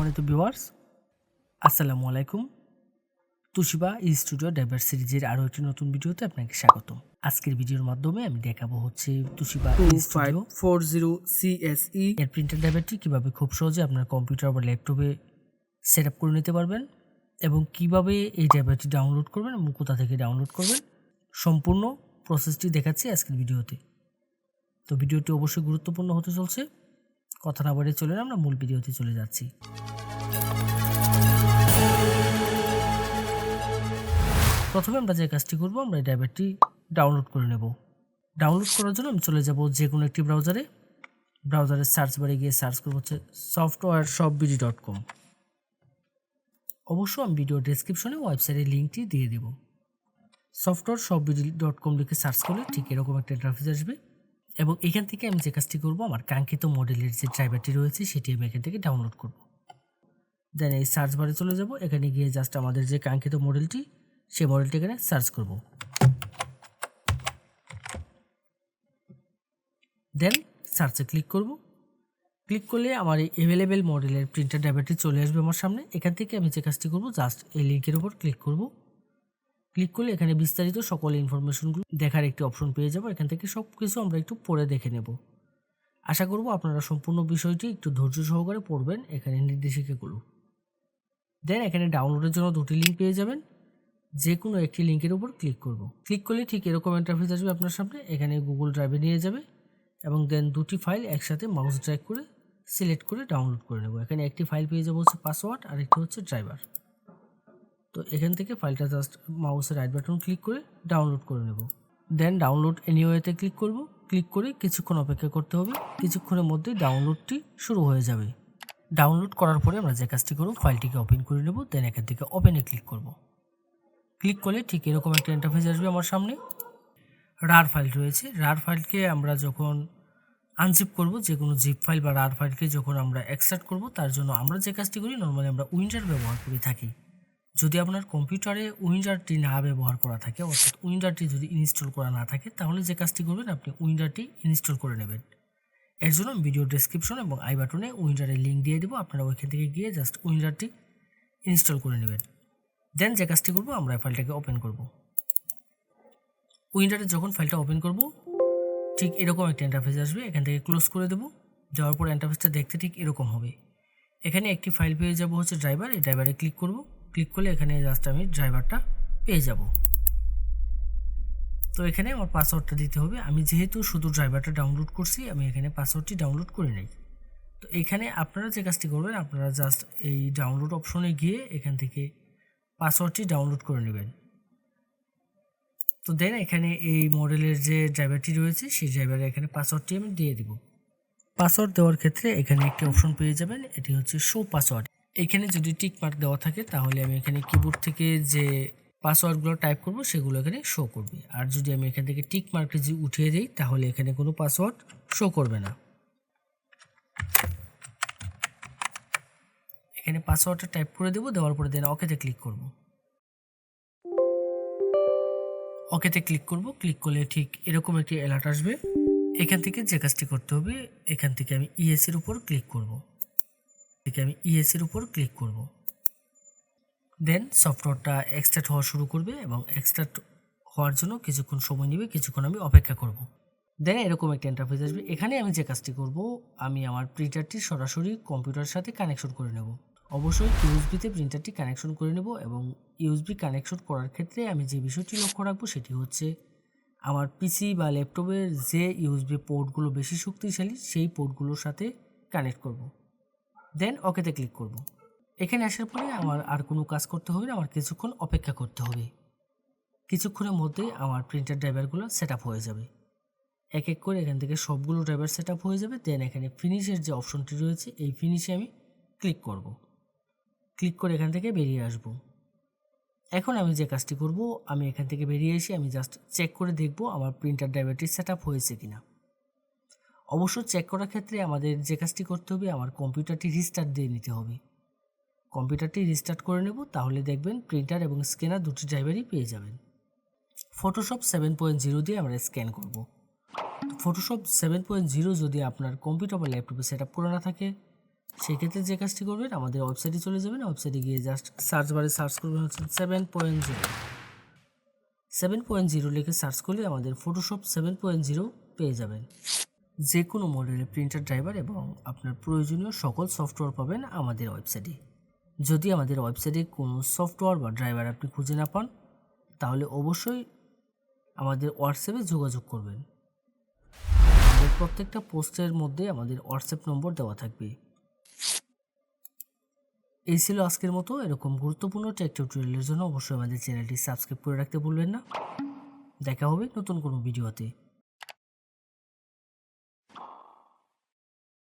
সম্মানিত ভিউয়ার্স, আসসালামু আলাইকুম। তুশিবা স্টুডিও ড্রাইভার সিরিজের আরও একটি নতুন ভিডিওতে আপনাকে স্বাগতম। আজকের ভিডিওর মাধ্যমে আমি দেখাবো হচ্ছে তুশিবা স্টুডিও 2540 CSE এর প্রিন্টার ড্রাইভারটি কীভাবে খুব সহজে আপনার কম্পিউটার বা ল্যাপটপে সেট আপ করে নিতে পারবেন এবং কিভাবে এই ড্রাইভারটি ডাউনলোড করবেন এবং কোথা থেকে ডাউনলোড করবেন, সম্পূর্ণ প্রসেসটি দেখাচ্ছি আজকের ভিডিওতে। তো ভিডিওটি অবশ্যই গুরুত্বপূর্ণ হতে চলছে। কথা না বাড়িয়ে চলে আমরা মূল ভিডিওতে চলে যাচ্ছি। প্রথমে আমরা যে কাজটি করব, আমরা এই ড্রাইভারটি ডাউনলোড করে নেব। ডাউনলোড করার জন্য আমি চলে যাব যে কোনো একটি ব্রাউজারের সার্চ বারে গিয়ে সার্চ করব হচ্ছে softwareshopbd.com। অবশ্য আমি ভিডিও ডেসক্রিপশনে ওয়েবসাইটের লিঙ্কটি দিয়ে দেব। softwareshopbd.com লিখে সার্চ করলে ঠিক এরকম একটা ইন্টারফেস আসবে এবং এখান থেকে আমি যে কাজটি করব, আমার কাঙ্ক্ষিত মডেলের যে ড্রাইভারটি রয়েছে সেটি আমি এখান থেকে ডাউনলোড করব। দেন এই সার্চ বারে চলে যাব, এখানে গিয়ে জাস্ট আমাদের যে কাঙ্ক্ষিত মডেলটি সেই মডেলটি এখানে সার্চ করব। দেন সার্চে ক্লিক করব। ক্লিক করলে আমার এই অ্যাভেলেবেল মডেলের প্রিন্টার ড্রাইভারটি চলে আসবে আমার সামনে। এখান থেকে আমি যে কাজটি করব, জাস্ট এই লিঙ্কের উপর ক্লিক করব। ক্লিক করলে এখানে বিস্তারিত সকল ইনফরমেশনগুলো দেখার একটি অপশন পেয়ে যাব। এখান থেকে সব কিছু আমরা একটু পড়ে দেখে নেব। আশা করব আপনারা সম্পূর্ণ বিষয়টি একটু ধৈর্য সহকারে পড়বেন এখানে নির্দেশিকাগুলো। দেন এখানে ডাউনলোডের জন্য দুটি লিঙ্ক পেয়ে যাবেন, যে কোনো একটি লিঙ্কের উপর ক্লিক করব। ক্লিক করলে ঠিক এরকম ইন্টারফেস আসবে আপনার সামনে। এখানে গুগল ড্রাইভে নিয়ে যাবে এবং দেন দুটি ফাইল একসাথে মাউস ড্র্যাগ করে সিলেক্ট করে ডাউনলোড করে নেব। এখানে একটি ফাইল পেয়ে যাবো হচ্ছে পাসওয়ার্ড আর একটি হচ্ছে ড্রাইভার। তো এখান থেকে ফাইলটা জাস্ট মাউসের রাইট বাটন ক্লিক করে ডাউনলোড করে নেব। দেন ডাউনলোড এনিওয়েতে ক্লিক করব। ক্লিক করে কিছুক্ষণ অপেক্ষা করতে হবে। কিছুক্ষণের মধ্যে ডাউনলোডটি শুরু হয়ে যাবে। ডাউনলোড করার পরে আমরা যে কাজটি করব, ফাইলটিকে ওপেন করে নেব। দেন এখান থেকে ওপেনে ক্লিক করব। ক্লিক করলে ঠিক এরকম একটা ইন্টারফেস আসবে আমার সামনে। রার ফাইল রয়েছে, রার ফাইলকে আমরা যখন আনজিপ করব, যে কোনো জিপ ফাইল বা রার ফাইলকে যখন আমরা এক্সট্রাক্ট করব, তার জন্য আমরা যে কাজটি করি, নর্মালি আমরা উইন্ডার ব্যবহার করে থাকি। যদি আপনার কম্পিউটারে উইন্ডারটি না ব্যবহার করা থাকে, অর্থাৎ উইন্ডারটি যদি ইনস্টল করা না থাকে, তাহলে যে কাজটি করবেন, আপনি উইন্ডারটি ইনস্টল করে নেবেন। এর জন্য ভিডিও ডেসক্রিপশন এবং আই বাটনে উইন্ডারের লিঙ্ক দিয়ে দেবো, আপনারা ওইখান থেকে গিয়ে জাস্ট উইন্ডারটি ইনস্টল করে নেবেন। দেন যে কাজটি করব, আমরা ফাইলটাকে ওপেন করব। উইন্ডারে যখন ফাইলটা ওপেন করব, ঠিক এরকম একটা ইন্টারফেস আসবে। এখান থেকে ক্লোজ করে দেবো। যাওয়ার পর ইন্টারফেসটা দেখতে ঠিক এরকম হবে। এখানে একটি ফাইল পেয়ে যাব হচ্ছে ড্রাইভার। এই ড্রাইভারে ক্লিক করব। ক্লিক করলে এখানে জাস্ট আমি ড্রাইভারটা পেয়ে যাব। তো এখানে আমার পাসওয়ার্ডটা দিতে হবে। আমি যেহেতু শুধু ড্রাইভারটা ডাউনলোড করছি, আমি এখানে পাসওয়ার্ডটি ডাউনলোড করে নেই। তো এখানে আপনারা যে কাজটি করবেন, আপনারা জাস্ট এই ডাউনলোড অপশনে গিয়ে এখান থেকে পাসওয়ার্ডটি ডাউনলোড করে নেবেন। তো দেন এখানে এই মডেলের যে ড্রাইভারটি রয়েছে, সেই ড্রাইভারের এখানে পাসওয়ার্ডটি আমি দিয়ে দিব। পাসওয়ার্ড দেওয়ার ক্ষেত্রে এখানে একটি অপশন পেয়ে যাবেন, এটি হচ্ছে শো পাসওয়ার্ড। এখানে যদি টিক মার্ক দেওয়া থাকে, তাহলে আমি এখানে কিবোর্ড থেকে যে পাসওয়ার্ডগুলো টাইপ করব সেগুলো এখানে শো করবে। আর যদি আমি এখান থেকে টিক মার্কটি যদি উঠিয়ে দিই, তাহলে এখানে কোনো পাসওয়ার্ড শো করবে না। এখানে পাসওয়ার্ডটা টাইপ করে দেবো। দেওয়ার পরে দেন ওকেতে ক্লিক করব। ওকেতে ক্লিক করব। ক্লিক করলে ঠিক এরকম একটি অ্যালার্ট আসবে। এখান থেকে যে কাজটি করতে হবে, এখান থেকে আমি ইএসের উপর ক্লিক করব। দেন সফটওয়্যারটা এক্সট্রাক্ট হওয়া শুরু করবে এবং এক্সট্রাক্ট হওয়ার জন্য কিছুক্ষণ সময় নেবে। কিছুক্ষণ আমি অপেক্ষা করব। দেন এরকম একটা ইন্টারফেস আসবে। এখানে আমি যে কাজটি করব, আমি আমার প্রিন্টারটি সরাসরি কম্পিউটারের সাথে কানেকশন করে নেব। অবশ্যই ইউএসবিতে প্রিন্টারটি কানেকশন করে নেব এবং ইউএসবি কানেকশন করার ক্ষেত্রে আমি যে বিষয়টি লক্ষ্য রাখবো, সেটি হচ্ছে আমার পিসি বা ল্যাপটপের যে ইউএসবি পোর্টগুলো বেশি শক্তিশালী, সেই পোর্টগুলোর সাথে কানেক্ট করব। দেন ওকেতে ক্লিক করব। এখানে আসার পরে আমার আর কোনো কাজ করতে হবে না, আমার কিছুক্ষণ অপেক্ষা করতে হবে। কিছুক্ষণের মধ্যেই আমার প্রিন্টার ড্রাইভারগুলো সেট আপ হয়ে যাবে। এক এক করে এখান থেকে সবগুলো ড্রাইভার সেট আপ হয়ে যাবে। দেন এখানে ফিনিশের যে অপশনটি রয়েছে, এই ফিনিশে আমি ক্লিক করব। ক্লিক করে এখান থেকে বেরিয়ে আসব। এখন আমি যে কাজটি করব, আমি এখান থেকে বেরিয়ে এসে আমি জাস্ট চেক করে দেখব আমার প্রিন্টার ড্রাইভারটি সেট আপ হয়েছে কিনা। অবশ্য চেক করার ক্ষেত্রে আমাদের যে কাজটি করতে হবে, আমার কম্পিউটারটি রিস্টার্ট দিয়ে নিতে হবে। কম্পিউটারটি রিস্টার্ট করে নেব, তাহলে দেখবেন প্রিন্টার এবং স্ক্যানার দুটি ড্রাইভারই পেয়ে যাবেন। ফটোশপ 7.0 দিয়ে আমরা স্ক্যান করব। ফটোশপ 7.0 যদি আপনার কম্পিউটার বা ল্যাপটপে সেট আপ করা না থাকে, সেক্ষেত্রে যে কাজটি করবেন, আমাদের ওয়েবসাইটে চলে যাবেন। ওয়েবসাইটে গিয়ে জাস্ট সার্চ বারে সার্চ করবেন হচ্ছে 7.0 লিখে সার্চ করলে আমাদের ফটোশপ 7.0 পেয়ে যাবেন। যে কোনো মডেলের প্রিন্টার ড্রাইভার এবং আপনার প্রয়োজনীয় সকল সফটওয়্যার পাবেন আমাদের ওয়েবসাইটে। যদি আমাদের ওয়েবসাইটে কোনো সফটওয়্যার বা ড্রাইভার আপনি খুঁজে না পান, তাহলে অবশ্যই আমাদের হোয়াটসঅ্যাপে যোগাযোগ করবেন। আমাদের প্রত্যেকটা পোস্টের মধ্যে আমাদের হোয়াটসঅ্যাপ নম্বর দেওয়া থাকবে। এই ছিল আজকের মতো। এরকম গুরুত্বপূর্ণ টেক টিউটোরিয়ালের জন্য অবশ্যই আমাদের চ্যানেলটি সাবস্ক্রাইব করে রাখতে ভুলবেন না। দেখা হবে নতুন কোনো ভিডিওতে।